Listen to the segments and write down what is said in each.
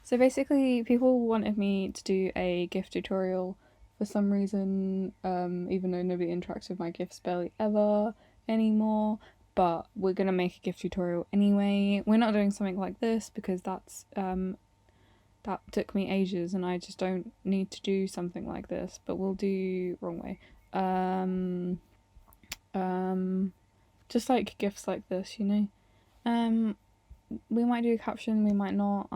So basically, people wanted me to do a GIF tutorial for some reason, even though nobody interacts with my GIFs barely ever anymore. But we're gonna make a GIF tutorial anyway. We're not doing something like this because that took me ages, and I just don't need to do something like this. But we'll do wrong way. Um, um, just like GIFs like this, you know. We might do a caption, we might not.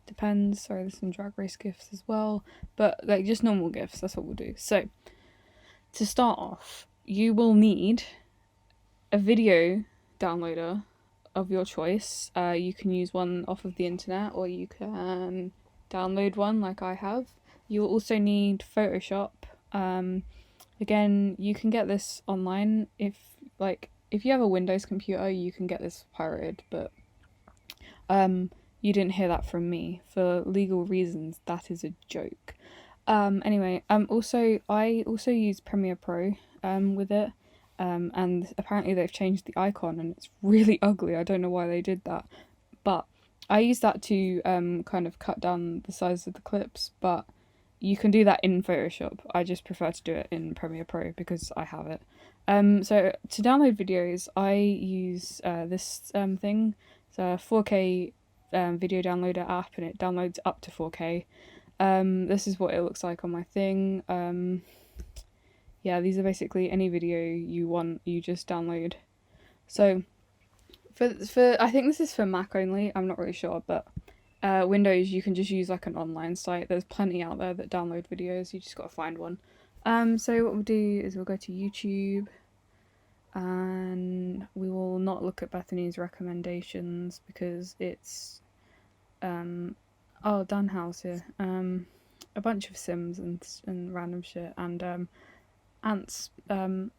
Depends. Sorry, there's some drag race gifs as well, but like just normal gifs. That's what we'll do. So to start off, you will need a video downloader of your choice. You can use one off of the internet, or you can download one like I have. You will also need Photoshop. Again, you can get this online if you have a Windows computer, you can get this pirated, but you didn't hear that from me. For legal reasons, that is a joke. Anyway, I also use Premiere Pro with it. And apparently they've changed the icon and it's really ugly. I don't know why they did that. But I use that to kind of cut down the size of the clips, but you can do that in Photoshop. I just prefer to do it in Premiere Pro because I have it. So to download videos, I use this thing. It's a 4K video downloader app, and it downloads up to 4K. This is what it looks like on my thing. Yeah, these are basically any video you want, you just download. So for I think this is for Mac only. I'm not really sure, but Windows you can just use like an online site. There's plenty out there that download videos. You just gotta find one. So what we'll do is we'll go to YouTube, and we will not look at Bethany's recommendations because it's Dunhouse here. A bunch of Sims and random shit and ants.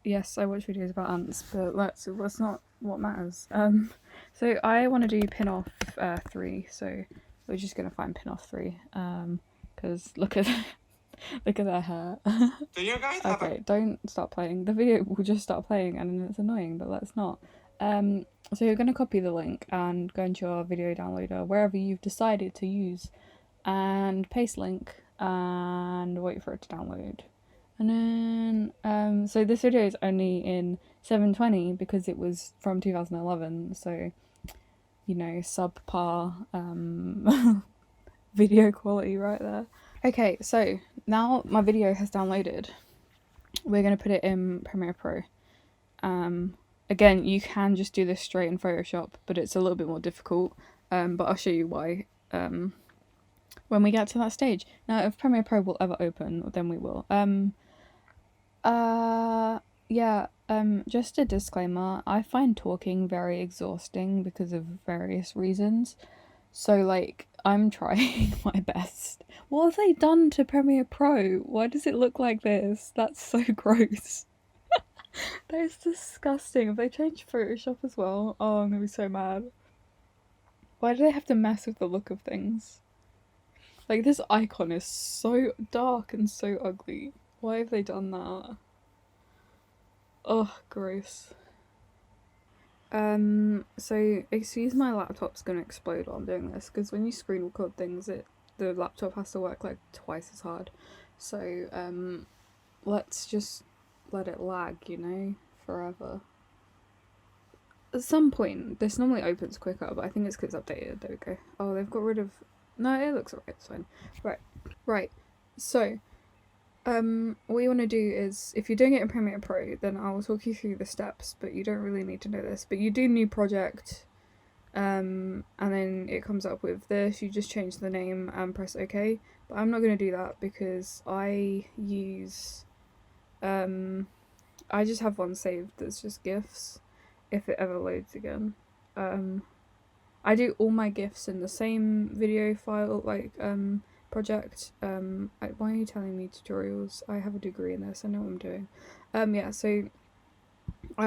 Yes, I watch videos about ants, but that's not what matters. So I want to do pin off 3. So we're just gonna find pin off 3. Because look at look at their hair. Do you guys have Okay, don't start playing. The video will just start playing, and it's annoying. But let's not. So you're gonna copy the link and go into your video downloader wherever you've decided to use, and paste link and wait for it to download. And then, so this video is only in 720 because it was from 2011, so, you know, subpar video quality right there. Okay, so now my video has downloaded. We're going to put it in Premiere Pro. Again, you can just do this straight in Photoshop, but it's a little bit more difficult, but I'll show you why when we get to that stage. Now, if Premiere Pro will ever open, then we will. Yeah, just a disclaimer, I find talking very exhausting because of various reasons. So, like, I'm trying my best. What have they done to Premiere Pro? Why does it look like this? That's so gross. That is disgusting. Have they changed Photoshop as well? Oh, I'm gonna be so mad. Why do they have to mess with the look of things? Like, this icon is so dark and so ugly. Why have they done that? Oh, gross. So excuse my laptop's gonna explode while I'm doing this, because when you screen record things, the laptop has to work like twice as hard. So, let's just let it lag, you know, forever. At some point, this normally opens quicker, but I think it's because it's updated. There we go. Oh, they've got rid of... No, it looks alright, it's fine. Right. So, what you want to do is, if you're doing it in Premiere Pro, then I will talk you through the steps, but you don't really need to know this. But you do new project, and then it comes up with this. You just change the name and press OK. But I'm not going to do that because I use, I just have one saved that's just GIFs, if it ever loads again. I do all my GIFs in the same video file, like, project. Why are you telling me tutorials? I have a degree in this, I know what I'm doing. Yeah, so I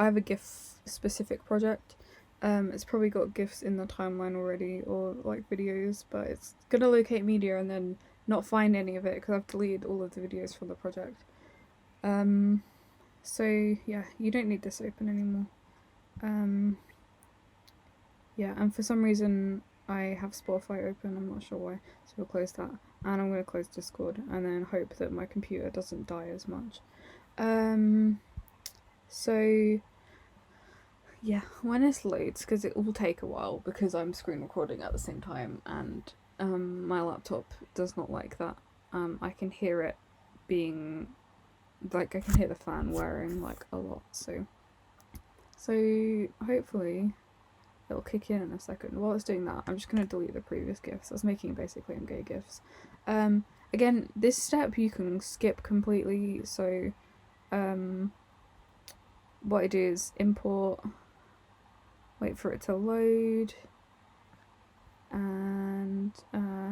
have a GIF specific project. It's probably got GIFs in the timeline already, or like videos, but it's gonna locate media and then not find any of it because I've deleted all of the videos from the project. So yeah, you don't need this open anymore. Yeah, and for some reason I have Spotify open, I'm not sure why, so we'll close that. And I'm going to close Discord and then hope that my computer doesn't die as much. So yeah, when this loads, because it will take a while because I'm screen recording at the same time and my laptop does not like that. I can hear it being, like, I can hear the fan whirring like a lot, so hopefully it'll kick in a second. While it's doing that, I'm just going to delete the previous gifs. I was making basically I'm gay gifs. Again, this step you can skip completely, so what I do is import, wait for it to load, and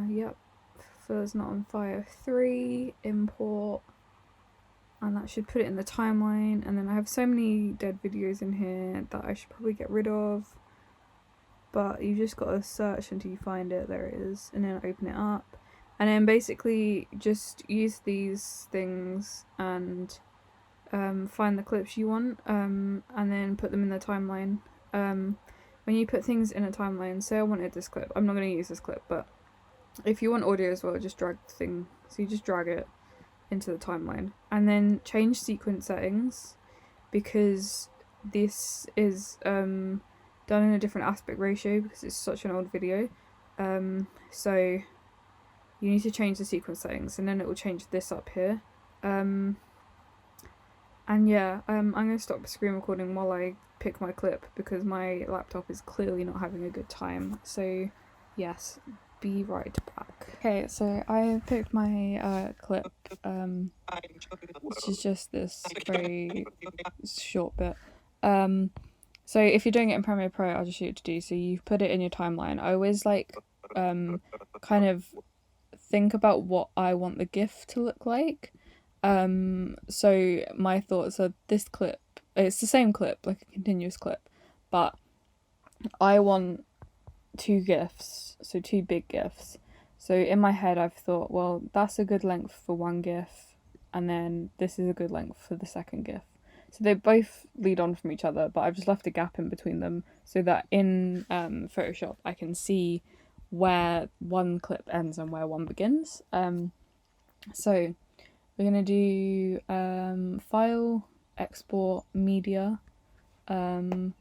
yep, Fur's not on fire 3, import, and that should put it in the timeline. And then I have so many dead videos in here that I should probably get rid of, but you just gotta search until you find it. There it is, and then open it up, and then basically just use these things and find the clips you want, and then put them in the timeline. When you put things in a timeline, say I wanted this clip, I'm not going to use this clip, but if you want audio as well, just drag the thing, so you just drag it into the timeline, and then change sequence settings, because this is done in a different aspect ratio because it's such an old video, so you need to change the sequence settings, and then it will change this up here. And yeah, I'm going to stop screen recording while I pick my clip because my laptop is clearly not having a good time. So yes, be right back. Okay, so I picked my clip, which is just this very short bit. So if you're doing it in Premiere Pro, I'll just show you what to do. So you put it in your timeline. I always like kind of think about what I want the GIF to look like. So my thoughts are this clip, it's the same clip, like a continuous clip, but I want 2 GIFs, so 2 big GIFs. So in my head I've thought, well, that's a good length for one GIF, and then this is a good length for the second GIF. So they both lead on from each other, but I've just left a gap in between them so that in Photoshop I can see where one clip ends and where one begins. So we're going to do File, Export, Media, and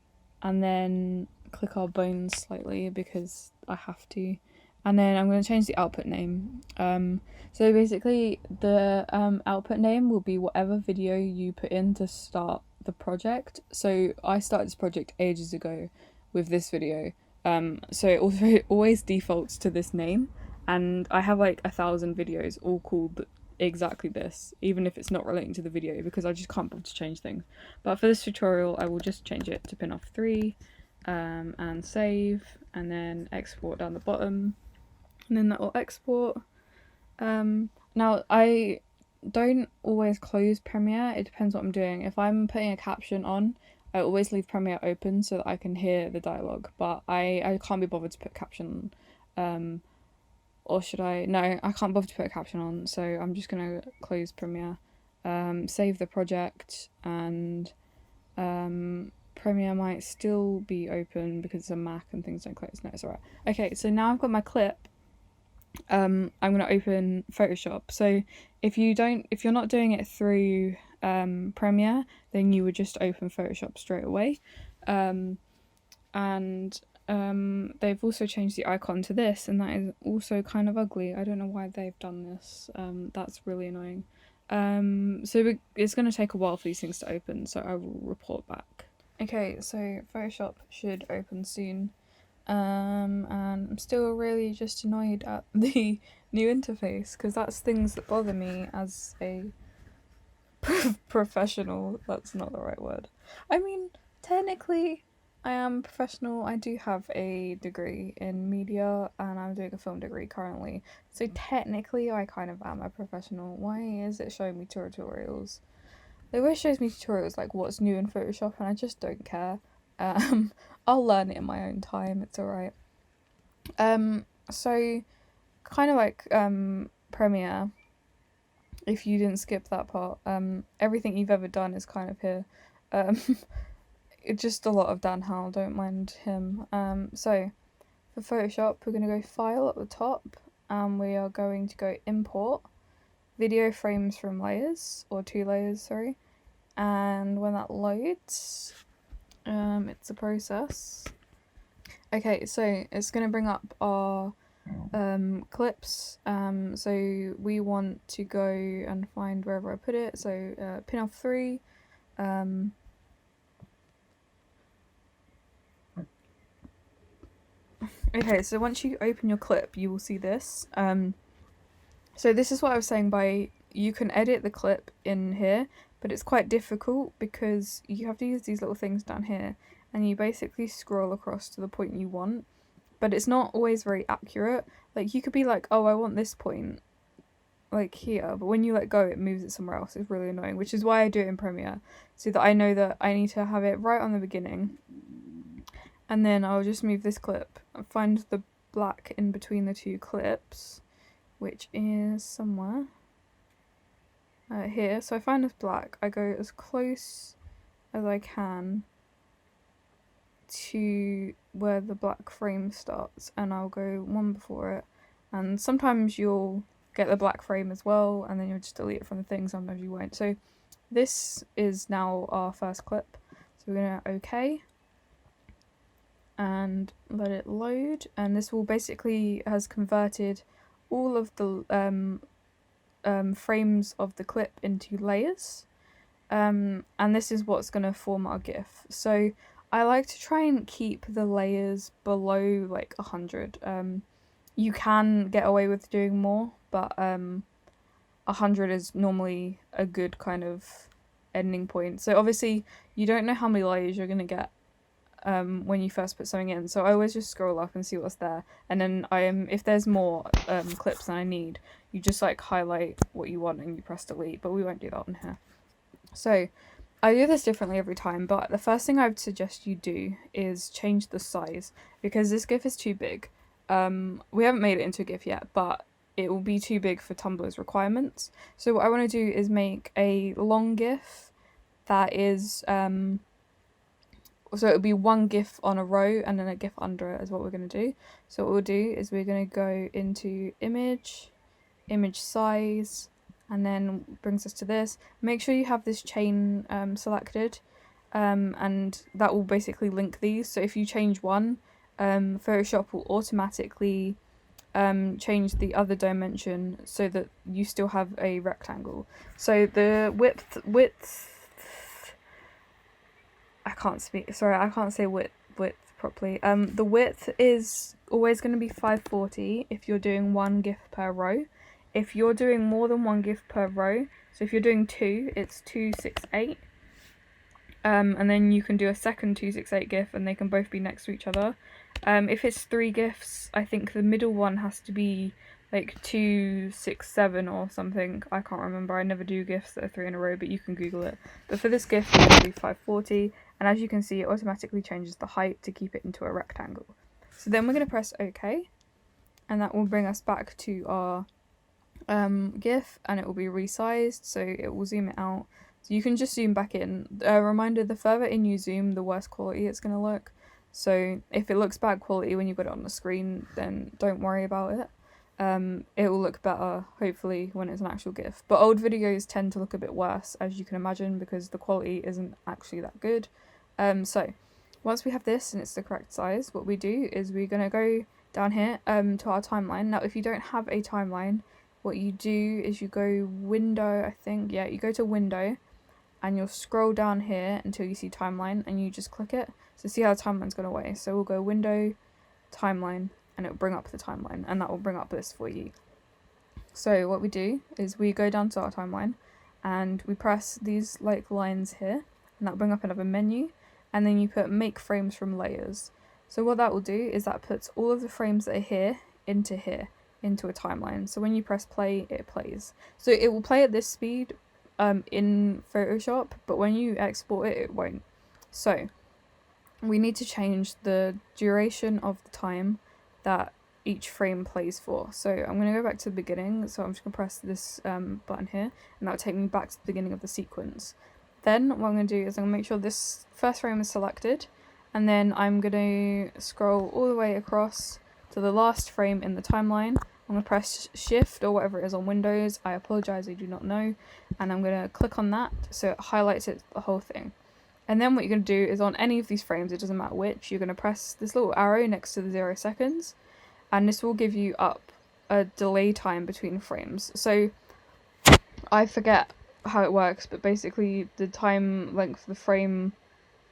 then click our bones slightly because I have to. And then I'm going to change the output name. So basically the output name will be whatever video you put in to start the project. So I started this project ages ago with this video. So it also always defaults to this name. And I have like 1,000 videos all called exactly this, even if it's not relating to the video, because I just can't bother to change things. But for this tutorial I will just change it to pin off 3, and save, and then export down the bottom, and then that will export. Now I don't always close Premiere, it depends what I'm doing. If I'm putting a caption on, I always leave Premiere open so that I can hear the dialogue, but I can't be bothered to put caption on. Or should I? No, I can't bother to put a caption on, so I'm just going to close Premiere, save the project, and Premiere might still be open because it's a Mac and things don't close. No, it's alright. Okay, so now I've got my clip. I'm going to open Photoshop. So if you're not doing it through Premiere, then you would just open Photoshop straight away. They've also changed the icon to this, and that is also kind of ugly. I don't know why they've done this. That's really annoying. So it's going to take a while for these things to open, so I will report back. Okay, so Photoshop should open soon. And I'm still really just annoyed at the new interface, because that's things that bother me as a professional. That's not the right word. I mean, technically I am professional. I do have a degree in media and I'm doing a film degree currently. So technically I kind of am a professional. Why is it showing me tutorials? It always shows me tutorials like what's new in Photoshop, and I just don't care. I'll learn it in my own time, it's alright. So kind of like Premiere, if you didn't skip that part, everything you've ever done is kind of here. It's just a lot of Dan Howell, don't mind him. So for Photoshop, we're going to go File at the top, and we are going to go Import Video Frames from Layers, or 2 layers, sorry. And when that loads, it's a process. Okay, so it's going to bring up our clips. So we want to go and find wherever I put it. So pin off 3. Okay, so once you open your clip, you will see this. So this is what I was saying by you can edit the clip in here, but it's quite difficult because you have to use these little things down here, and you basically scroll across to the point you want, but it's not always very accurate. Like, you could be like, oh, I want this point, like here, but when you let go, it moves it somewhere else. It's really annoying, which is why I do it in Premiere, so that I know that I need to have it right on the beginning. And then I'll just move this clip and find the black in between the 2 clips, which is somewhere here. So I find this black, I go as close as I can to where the black frame starts, and I'll go one before it. And sometimes you'll get the black frame as well, and then you'll just delete it from the thing, sometimes you won't. So this is now our first clip. So we're going to OK and let it load, and this will basically has converted all of the frames of the clip into layers, and this is what's going to form our GIF. So I like to try and keep the layers below like 100. You can get away with doing more, but 100 is normally a good kind of ending point. So obviously you don't know how many layers you're going to get when you first put something in, so I always just scroll up and see what's there, and then if there's more clips than I need, you just like highlight what you want and you press delete, but we won't do that on here. So I do this differently every time, but the first thing I would suggest you do is change the size, because this GIF is too big. We haven't made it into a GIF yet, but it will be too big for Tumblr's requirements. So what I want to do is make a long GIF that is so it would be 1 GIF on a row and then a GIF under it is what we're going to do. So what we'll do is we're going to go into image size, and then brings us to this. Make sure you have this chain selected, and that will basically link these. So if you change one, Photoshop will automatically change the other dimension so that you still have a rectangle. So the width I can't say width properly. The width is always going to be 540 if you're doing 1 GIF per row. If you're doing more than 1 GIF per row, so if you're doing 2, it's 268. And then you can do a second 268 GIF, and they can both be next to each other. If it's 3 GIFs, I think the middle one has to be like 267 or something. I can't remember. I never do GIFs that are 3 in a row, but you can Google it. But for this GIF, we're going to do 540, and as you can see, it automatically changes the height to keep it into a rectangle. So then we're going to press OK, and that will bring us back to our GIF, and it will be resized, so it will zoom it out. So you can just zoom back in. Reminder, the further in you zoom, the worse quality it's going to look. So if it looks bad quality when you've got it on the screen, then don't worry about it. It will look better, hopefully, when it's an actual GIF. But old videos tend to look a bit worse, as you can imagine, because the quality isn't actually that good. So once we have this and it's the correct size, what we do is we're going to go down here to our timeline. Now, if you don't have a timeline, what you do is you go window, I think, yeah, you go to window, and you'll scroll down here until you see timeline, and you just click it. So see how the timeline's gone away. So we'll go window, timeline, and it will bring up the timeline, and that will bring up this for you. So what we do is we go down to our timeline, and we press these like lines here, and that will bring up another menu, and then you put make frames from layers. So what that will do is that puts all of the frames that are here, into a timeline. So when you press play, it plays. So it will play at this speed in Photoshop, but when you export it, it won't. So we need to change the duration of the time that each frame plays for. So I'm going to go back to the beginning, so I'm just going to press this button here, and that will take me back to the beginning of the sequence. Then what I'm going to do is I'm going to make sure this first frame is selected, and then I'm going to scroll all the way across to the last frame in the timeline. I'm going to press shift or whatever it is on Windows. I apologise, I do not know. And I'm going to click on that so it highlights it, the whole thing. And then what you're going to do is on any of these frames, it doesn't matter which, you're going to press this little arrow next to the 0 seconds. And this will give you up a delay time between frames. So I forget how it works, but basically the time length the frame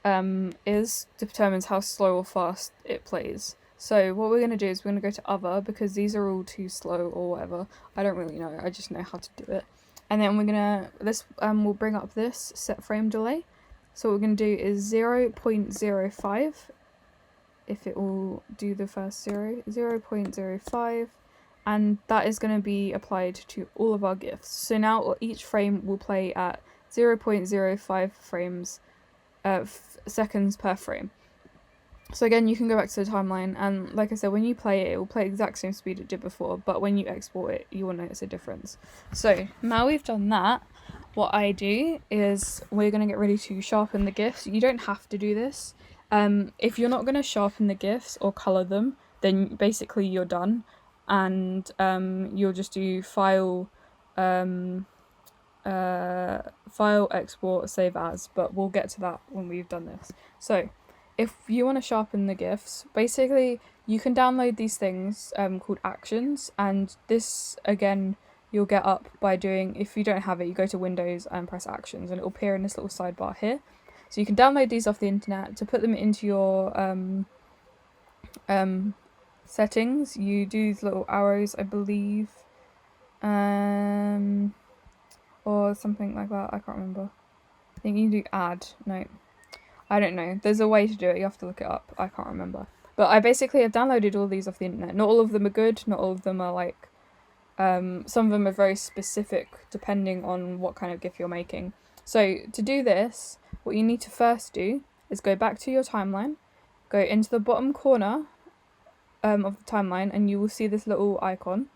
determines how slow or fast it plays. So what we're going to do is we're going to go to other, because these are all too slow or whatever. I don't really know, I just know how to do it. And then we're going to, we'll bring up this set frame delay. So what we're going to do is 0.05, if it will do the first 0.05, and that is going to be applied to all of our GIFs. So now each frame will play at 0.05 frames, seconds per frame. So again, you can go back to the timeline, and like I said, when you play it, it will play exact same speed it did before, but when you export it, you will notice a difference. So now we've done that, what I do is we're going to get ready to sharpen the GIFs. You don't have to do this. If you're not going to sharpen the GIFs or colour them, then basically you're done, and you'll just do file, export, save as, but we'll get to that when we've done this. So if you want to sharpen the GIFs, basically you can download these things called actions, and this again you'll get up by doing, if you don't have it, you go to Windows and press actions, and it will appear in this little sidebar here. So you can download these off the internet. To put them into your settings, you do these little arrows, I believe, or something like that, I can't remember. I think you do add, no, I don't know, there's a way to do it, you have to look it up, I can't remember. But I basically have downloaded all these off the internet. Not all of them are good, not all of them are like, some of them are very specific depending on what kind of GIF you're making. So to do this, what you need to first do is go back to your timeline, go into the bottom corner of the timeline, and you will see this little icon.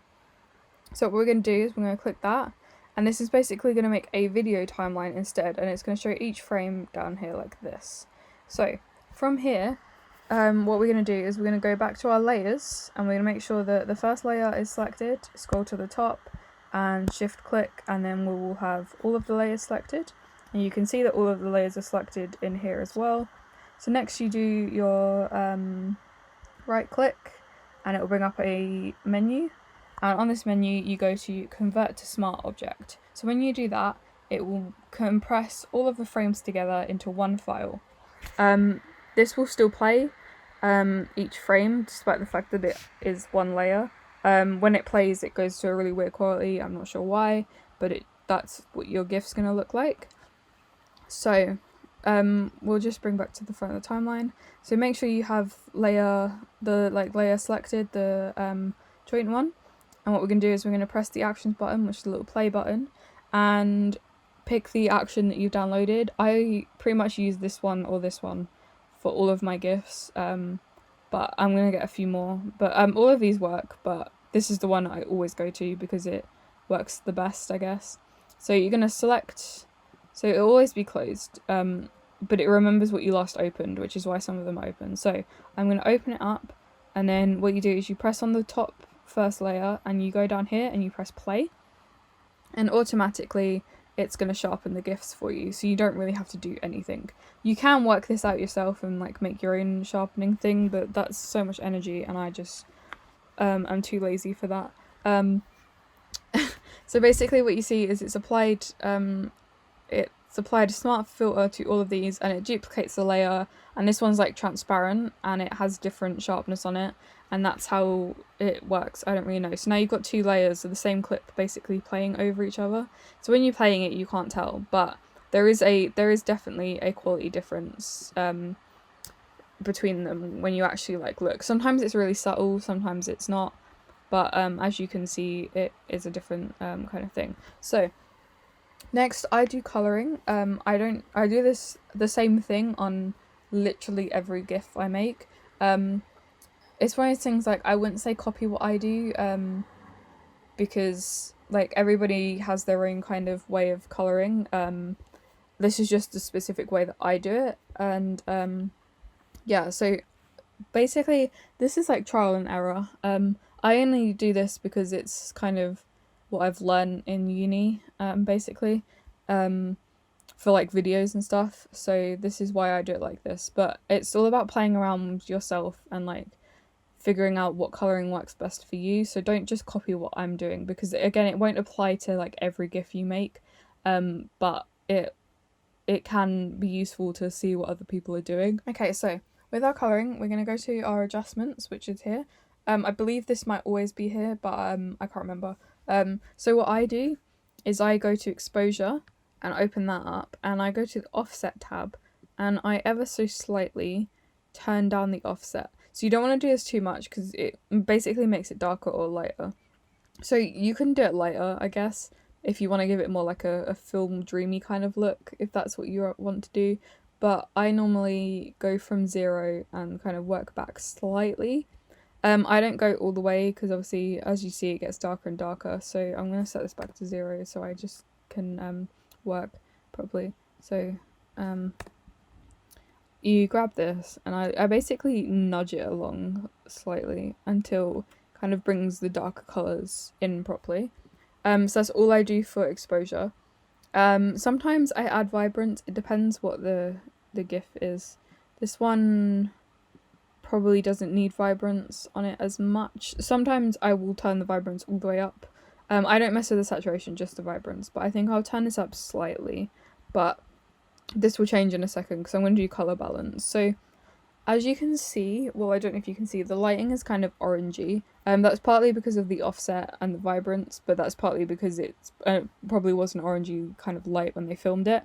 So what we're going to do is we're going to click that, and this is basically going to make a video timeline instead, and it's going to show each frame down here like this. So from here, what we're going to do is we're going to go back to our layers, and we're going to make sure that the first layer is selected, scroll to the top and shift click, and then we will have all of the layers selected, and you can see that all of the layers are selected in here as well. So next you do your right click, and it will bring up a menu, and on this menu you go to convert to smart object. So when you do that, it will compress all of the frames together into one file. This will still play each frame, despite the fact that it is one layer. When it plays, it goes to a really weird quality, I'm not sure why, but that's what your GIF's going to look like. So we'll just bring back to the front of the timeline. So make sure you have layer selected, the joint one, and what we're going to do is we're going to press the actions button, which is the little play button, and pick the action that you've downloaded. I pretty much use this one or this one for all of my GIFs, but I'm going to get a few more, but all of these work, but this is the one I always go to because it works the best, I guess. So you're going to select, so it'll always be closed, but it remembers what you last opened, which is why some of them are open. So I'm going to open it up, and then what you do is you press on the top first layer, and you go down here and you press play, and automatically it's going to sharpen the GIFs for you, so you don't really have to do anything. You can work this out yourself and like make your own sharpening thing, but that's so much energy, and I just I'm too lazy for that. So basically what you see is it's applied a smart filter to all of these, and it duplicates the layer, and this one's like transparent and it has different sharpness on it, and that's how it works. I don't really know. So now you've got two layers of the same clip basically playing over each other. So when you're playing it, you can't tell, but there is definitely a quality difference between them when you actually like look. Sometimes it's really subtle, sometimes it's not, but as you can see, it is a different kind of thing. So next, I do colouring. I do this the same thing on literally every GIF I make. It's one of those things, like, I wouldn't say copy what I do, because like everybody has their own kind of way of colouring. This is just a specific way that I do it, and yeah, so basically this is like trial and error. I only do this because it's kind of what I've learned in uni, basically, um, for like videos and stuff. So this is why I do it like this. But it's all about playing around with yourself and like figuring out what coloring works best for you. So don't just copy what I'm doing, because again, it won't apply to like every GIF you make. But it can be useful to see what other people are doing. Okay, so with our colouring, we're going to go to our adjustments, which is here. I believe this might always be here, but I can't remember. So what I do is I go to exposure and open that up, and I go to the offset tab, and I ever so slightly turn down the offset. So you don't want to do this too much because it basically makes it darker or lighter. So you can do it lighter, I guess, if you want to give it more like a film dreamy kind of look, if that's what you want to do. But I normally go from 0 and kind of work back slightly. I don't go all the way because obviously, as you see, it gets darker and darker. So I'm going to set this back to 0 so I just can work properly. So you grab this and I basically nudge it along slightly until kind of brings the darker colours in properly. So that's all I do for exposure. Sometimes I add vibrance. It depends what the GIF is. This one probably doesn't need vibrance on it as much. Sometimes I will turn the vibrance all the way up. I don't mess with the saturation, just the vibrance, but I think I'll turn this up slightly. But this will change in a second because I'm going to do colour balance. So as you can see, well, I don't know if you can see, the lighting is kind of orangey. That's partly because of the offset and the vibrance, but that's partly because it's probably wasn't orangey kind of light when they filmed it.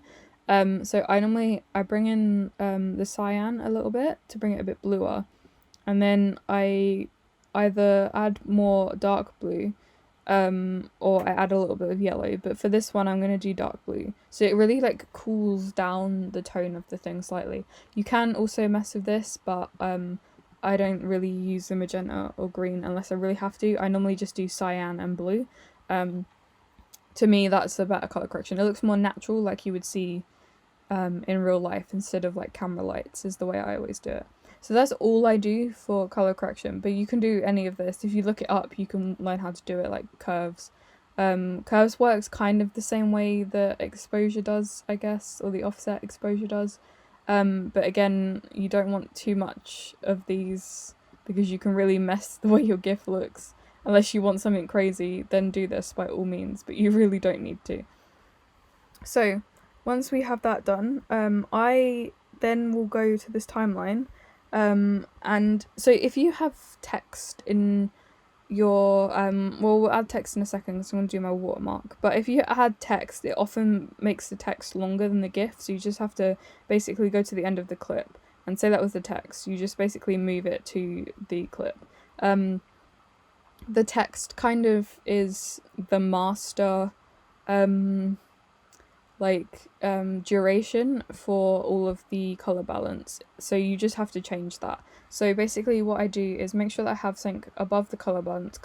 So I bring in the cyan a little bit to bring it a bit bluer, and then I either add more dark blue, or I add a little bit of yellow, but for this one I'm going to do dark blue, so it really like cools down the tone of the thing slightly. You can also mess with this, but I don't really use the magenta or green unless I really have to. I normally just do cyan and blue. To me that's a better colour correction. It looks more natural, like you would see in real life instead of like camera lights, is the way I always do it. So that's all I do for colour correction, but you can do any of this. If you look it up, you can learn how to do it, like curves. Curves works kind of the same way that exposure does, I guess, or the offset exposure does. But again, you don't want too much of these because you can really mess the way your GIF looks. Unless you want something crazy, then do this by all means, but you really don't need to. So once we have that done, I then will go to this timeline. And so if you have text in your well, we'll add text in a second because I'm going to do my watermark, but if you add text, it often makes the text longer than the GIF, so you just have to basically go to the end of the clip and say that was the text. You just basically move it to the clip. The text kind of is the master duration for all of the color balance, so you just have to change that. So basically what I do is make sure that I have something above the color balance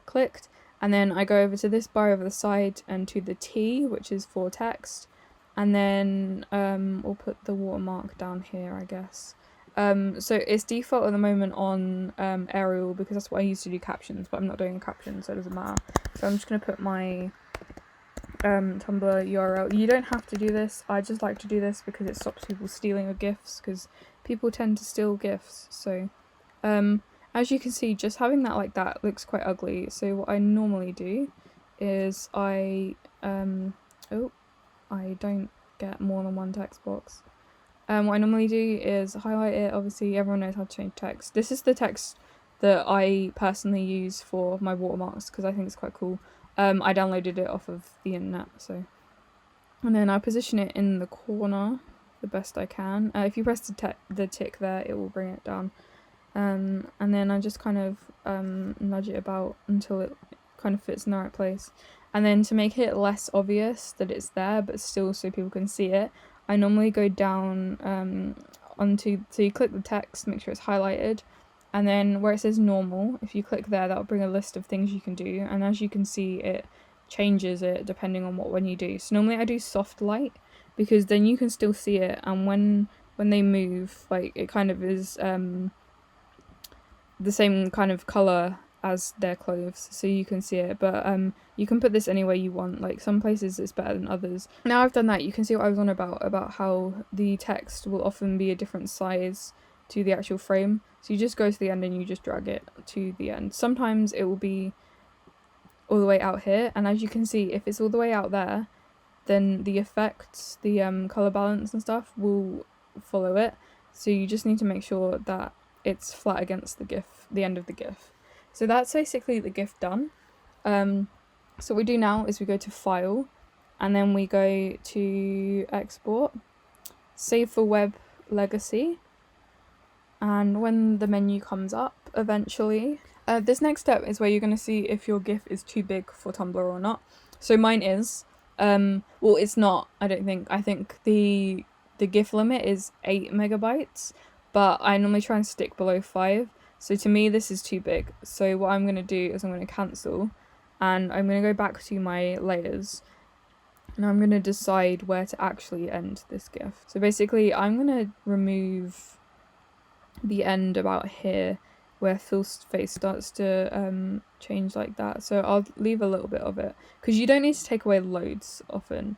clicked, and then I go over to this bar over the side and to the T, which is for text, and then we'll put the watermark down here, I guess. So it's default at the moment on Arial because that's what I used to do captions, but I'm not doing captions, so it doesn't matter. So I'm just going to put my Tumblr URL. You don't have to do this, I just like to do this because it stops people stealing your GIFs, because people tend to steal GIFs. So as you can see, just having that like that looks quite ugly, so what I normally do is I don't get more than one text box. What I normally do is highlight it. Obviously everyone knows how to change text. This is the text that I personally use for my watermarks because I think it's quite cool. I downloaded it off of the internet, so. And then I position it in the corner the best I can. If you press the tick there, it will bring it down. And then I just kind of nudge it about until it kind of fits in the right place. And then to make it less obvious that it's there, but still so people can see it, I normally go down so you click the text, make sure it's highlighted, and then where it says normal, if you click there, that'll bring a list of things you can do, and as you can see, it changes it depending on what one you do. So normally I do soft light because then you can still see it, and when when they move, like it kind of is the same kind of colour as their clothes, so you can see it. But you can put this any way you want. Like some places it's better than others. Now I've done that, you can see what I was on about how the text will often be a different size to the actual frame. So you just go to the end and you just drag it to the end. Sometimes it will be all the way out here, and as you can see, if it's all the way out there, then the effects, the colour balance and stuff will follow it. So you just need to make sure that it's flat against the GIF, the end of the GIF. So that's basically the GIF done. So what we do now is we go to File, and then we go to Export, Save for Web Legacy, and when the menu comes up eventually, this next step is where you're going to see if your GIF is too big for Tumblr or not. So mine is. Well, it's not, I don't think. I think the GIF limit is 8 megabytes, but I normally try and stick below 5. So to me, this is too big. So what I'm going to do is I'm going to cancel, and I'm going to go back to my layers, and I'm going to decide where to actually end this GIF. So basically, I'm going to remove the end about here, where Phil's face starts to change like that. So I'll leave a little bit of it, because you don't need to take away loads often.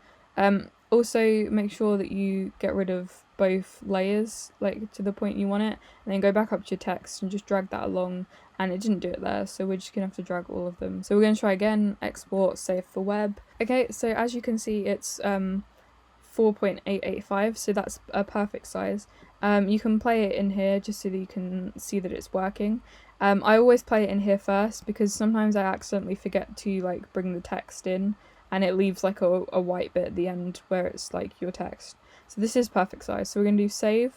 Also, make sure that you get rid of both layers, like to the point you want it, and then go back up to your text and just drag that along, and it didn't do it there, so we're just gonna have to drag all of them. So we're gonna try again, export, save for web. Okay, so as you can see, it's 4.885, so that's a perfect size. You can play it in here just so that you can see that it's working. I always play it in here first, because sometimes I accidentally forget to like bring the text in, and it leaves like a white bit at the end where it's like your text. So this is perfect size. So we're gonna do save.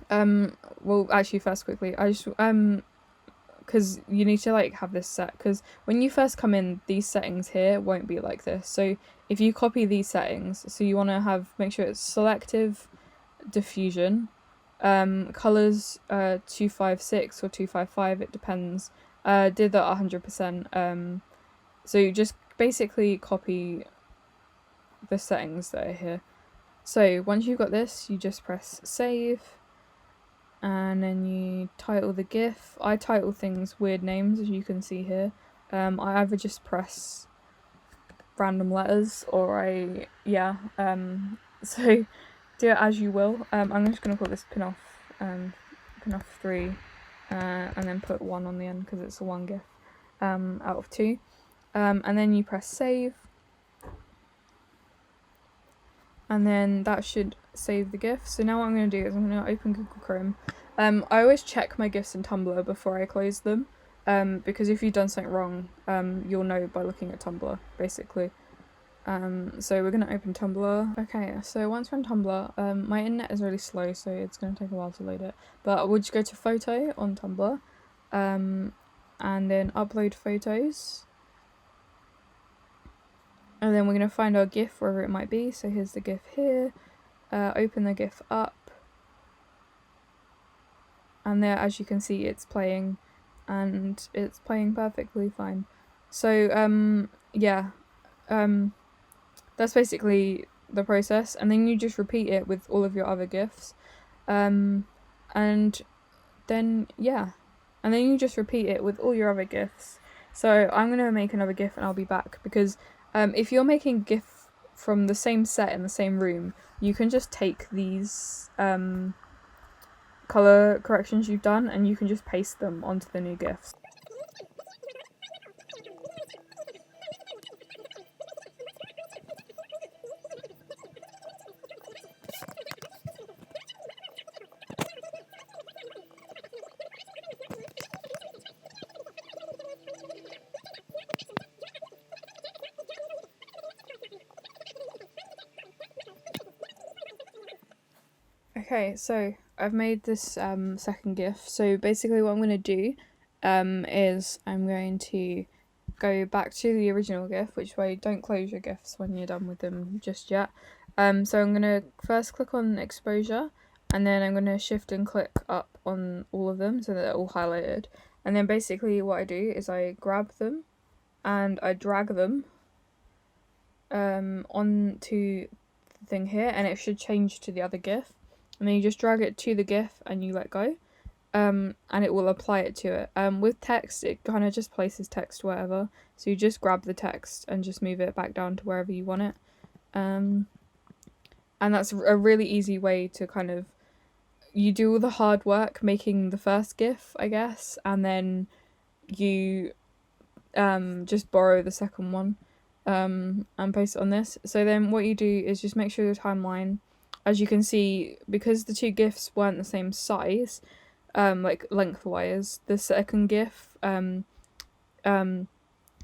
Well, actually, first quickly, I just because you need to like have this set, because when you first come in, these settings here won't be like this. So if you copy these settings, so you want to make sure it's selective diffusion, colors 256 or 255, it depends. Did that 100%. So you just basically copy the settings that are here. So once you've got this, you just press save, and then you title the GIF. I title things weird names, as you can see here. I either just press random letters, or so do it as you will. I'm just gonna call this pin off 3, and then put 1 on the end because it's a 1 GIF out of 2. And then you press save, and then that should save the GIF. So now what I'm going to do is I'm going to open Google Chrome. I always check my GIFs in Tumblr before I close them, because if you've done something wrong, you'll know by looking at Tumblr, basically. So we're going to open Tumblr. Okay, so once we're on Tumblr, my internet is really slow, so it's going to take a while to load it. But we'll just go to photo on Tumblr, and then upload photos. And then we're going to find our GIF wherever it might be. So here's the GIF here. Open the GIF up. And there, as you can see, it's playing. And it's playing perfectly fine. So, that's basically the process. And then you just repeat it with all of your other GIFs. And then, yeah. And then you just repeat it with all your other GIFs. So I'm going to make another GIF and I'll be back, because if you're making GIF from the same set in the same room, you can just take these colour corrections you've done and you can just paste them onto the new GIFs. Okay, so I've made this second GIF. So basically what I'm going to do is I'm going to go back to the original GIF, which way don't close your GIFs when you're done with them just yet. So I'm going to first click on exposure, and then I'm going to shift and click up on all of them so that they're all highlighted. And then basically what I do is I grab them and I drag them onto the thing here, and it should change to the other GIF. and then you just drag it to the GIF and you let go. And it will apply it to it. With text, it kind of just places text wherever. So you just grab the text and just move it back down to wherever you want it. And that's a really easy way to kind of, you do all the hard work making the first GIF, I guess, and then you just borrow the second one and paste it on this. So then what you do is just make sure your timeline, as you can see, because the two GIFs weren't the same size, like lengthwise, the second GIF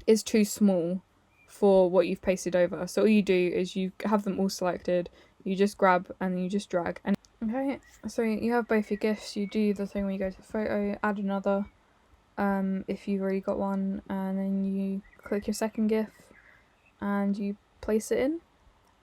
is too small for what you've pasted over. So all you do is you have them all selected, you just grab and you just drag. And okay, so you have both your GIFs. You do the thing where you go to photo, add another, if you've already got one, and then you click your second GIF and you place it in.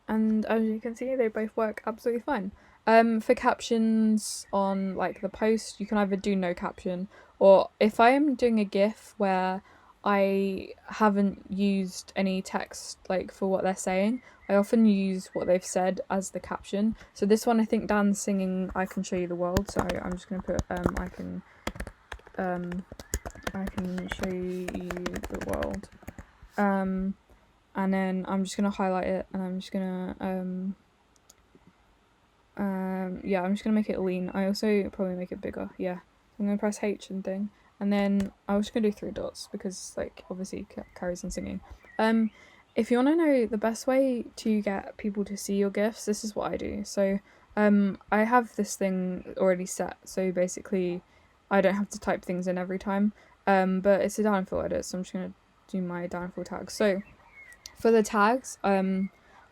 And as you can see, they both work absolutely fine. For captions on like the post, you can either do no caption, or if I am doing a GIF where I haven't used any text like for what they're saying, I often use what they've said as the caption. So this one, I think Dan's singing "I Can Show You the World," so I'm just gonna put I can show you the world. And then I'm just gonna highlight it, and I'm just gonna yeah, I'm just gonna make it lean. I also probably make it bigger. Yeah, I'm gonna press H and thing, and then I was gonna do 3 dots because like obviously carries on singing. If you want to know the best way to get people to see your GIFs, this is what I do. So I have this thing already set, so basically I don't have to type things in every time. But it's a downfill edit, so I'm just gonna do my downfill tags. So for the tags,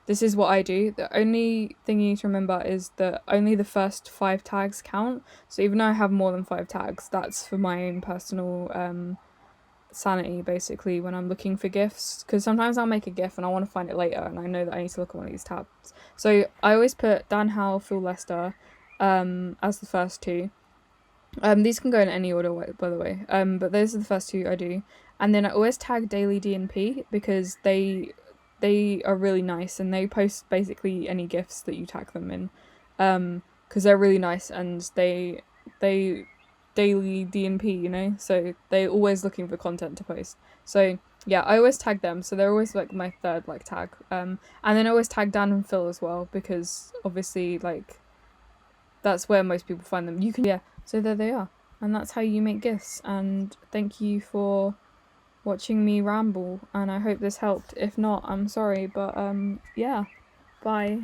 this is what I do. The only thing you need to remember is that only the first 5 tags count. So even though I have more than 5 tags, that's for my own personal sanity, basically, when I'm looking for GIFs. Because sometimes I'll make a GIF and I want to find it later, and I know that I need to look at one of these tabs. So I always put Dan Howell, Phil Lester as the first 2. These can go in any order, by the way. But those are the first 2 I do. And then I always tag Daily DNP because they are really nice, and they post basically any GIFs that you tag them in. Because they're really nice, and they daily DNP, you know? So they're always looking for content to post. So yeah, I always tag them. So they're always like my third like tag. And then I always tag Dan and Phil as well, because obviously like that's where most people find them. You can, yeah, so there they are. And that's how you make GIFs. And thank you for watching me ramble, and I hope this helped. If not, I'm sorry, but yeah, bye.